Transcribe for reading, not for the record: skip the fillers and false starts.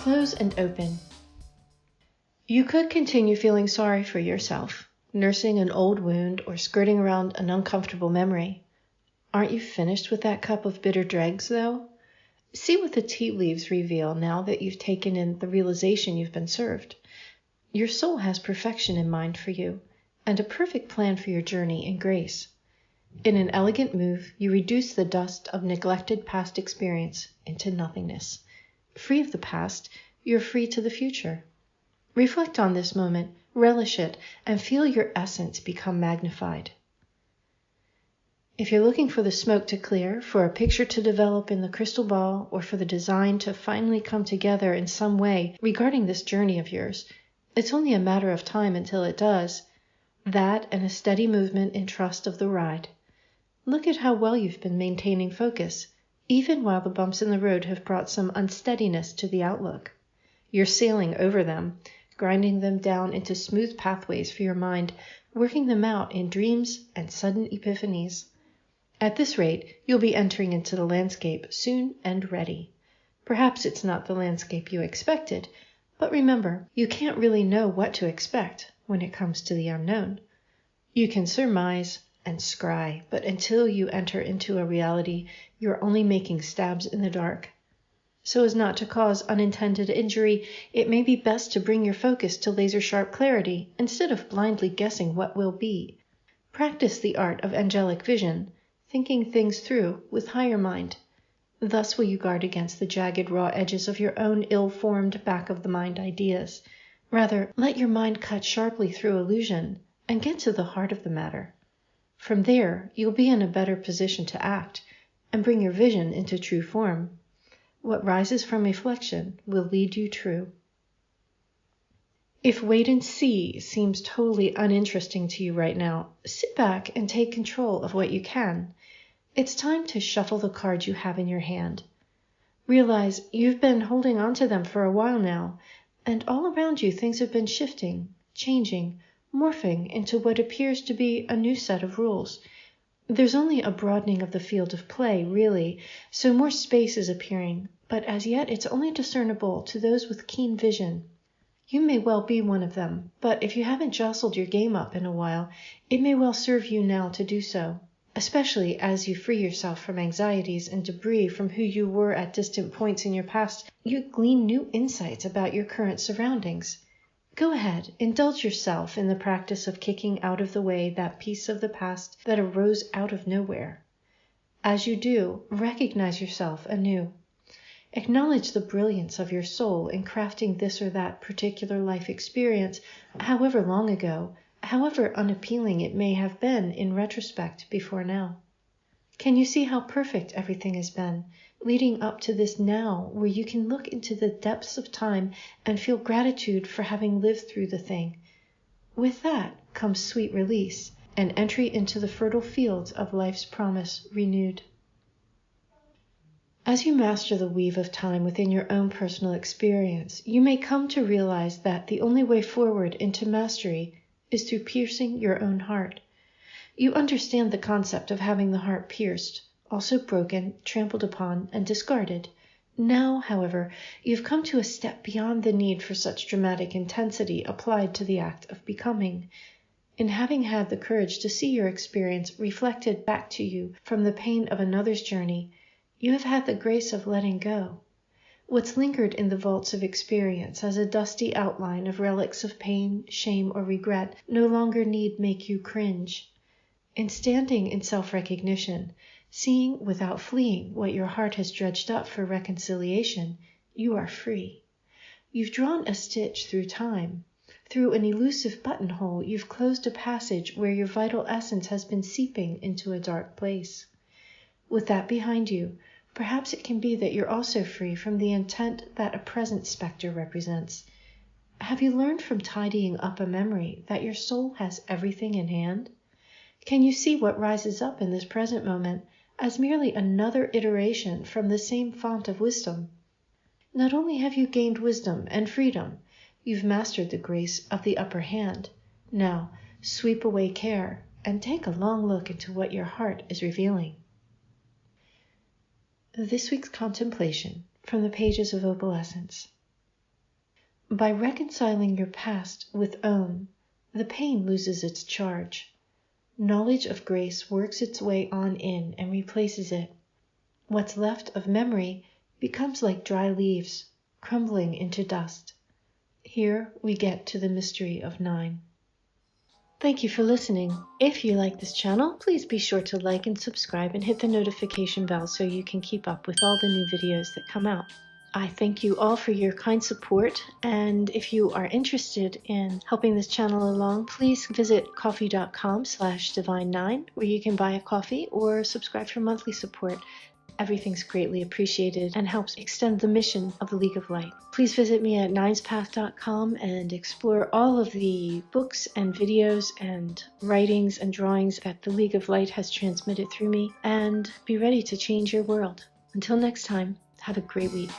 Close and open. You could continue feeling sorry for yourself, nursing an old wound or skirting around an uncomfortable memory. Aren't you finished with that cup of bitter dregs, though? See what the tea leaves reveal now that you've taken in the realization you've been served. Your soul has perfection in mind for you, and a perfect plan for your journey in grace. In an elegant move, you reduce the dust of neglected past experience into nothingness. Free of the past, you're free to the future. Reflect on this moment, relish it, and feel your essence become magnified. If you're looking for the smoke to clear, for a picture to develop in the crystal ball, or for the design to finally come together in some way regarding this journey of yours, it's only a matter of time until it does. That and a steady movement in trust of the ride. Look at how well you've been maintaining focus, even while the bumps in the road have brought some unsteadiness to the outlook. You're sailing over them, grinding them down into smooth pathways for your mind, working them out in dreams and sudden epiphanies. At this rate, you'll be entering into the landscape soon and ready. Perhaps it's not the landscape you expected, but remember, you can't really know what to expect when it comes to the unknown. You can surmise and scry, but until you enter into a reality, you're only making stabs in the dark. So as not to cause unintended injury, it may be best to bring your focus to laser-sharp clarity instead of blindly guessing what will be. Practice the art of angelic vision, thinking things through with higher mind. Thus will you guard against the jagged raw edges of your own ill-formed back-of-the-mind ideas. Rather, let your mind cut sharply through illusion and get to the heart of the matter. From there, you'll be in a better position to act and bring your vision into true form. What rises from reflection will lead you true. If wait and see seems totally uninteresting to you right now, sit back and take control of what you can. It's time to shuffle the cards you have in your hand. Realize you've been holding on to them for a while now, and all around you things have been shifting, changing, morphing into what appears to be a new set of rules. There's only a broadening of the field of play, really, so more space is appearing, but as yet it's only discernible to those with keen vision. You may well be one of them, but if you haven't jostled your game up in a while, it may well serve you now to do so, especially as you free yourself from anxieties and debris from who you were at distant points in your past. You glean new insights about your current surroundings. Go ahead, indulge yourself in the practice of kicking out of the way that piece of the past that arose out of nowhere. As you do, recognize yourself anew. Acknowledge the brilliance of your soul in crafting this or that particular life experience, however long ago, however unappealing it may have been in retrospect before now. Can you see how perfect everything has been, leading up to this now, where you can look into the depths of time and feel gratitude for having lived through the thing? With that comes sweet release and entry into the fertile fields of life's promise renewed. As you master the weave of time within your own personal experience, you may come to realize that the only way forward into mastery is through piercing your own heart. You understand the concept of having the heart pierced, also broken, trampled upon, and discarded. Now, however, you've come to a step beyond the need for such dramatic intensity applied to the act of becoming. In having had the courage to see your experience reflected back to you from the pain of another's journey, you have had the grace of letting go. What's lingered in the vaults of experience as a dusty outline of relics of pain, shame, or regret no longer need make you cringe. In standing in self-recognition, seeing without fleeing what your heart has dredged up for reconciliation, you are free. You've drawn a stitch through time. Through an elusive buttonhole, you've closed a passage where your vital essence has been seeping into a dark place. With that behind you, perhaps it can be that you're also free from the intent that a present specter represents. Have you learned from tidying up a memory that your soul has everything in hand? Can you see what rises up in this present moment as merely another iteration from the same font of wisdom? Not only have you gained wisdom and freedom, you've mastered the grace of the upper hand. Now, sweep away care and take a long look into what your heart is revealing. This week's contemplation from the pages of Opalescence. By reconciling your past with Om, the pain loses its charge. Knowledge of grace works its way on in and replaces it. What's left of memory becomes like dry leaves, crumbling into dust. Here we get to the mystery of 9. Thank you for listening. If you like this channel, please be sure to like and subscribe and hit the notification bell so you can keep up with all the new videos that come out. I thank you all for your kind support, and if you are interested in helping this channel along, please visit coffee.com/divine9, where you can buy a coffee or subscribe for monthly support. Everything's greatly appreciated and helps extend the mission of the League of Light. Please visit me at ninespath.com and explore all of the books and videos and writings and drawings that the League of Light has transmitted through me, and be ready to change your world. Until next time, have a great week.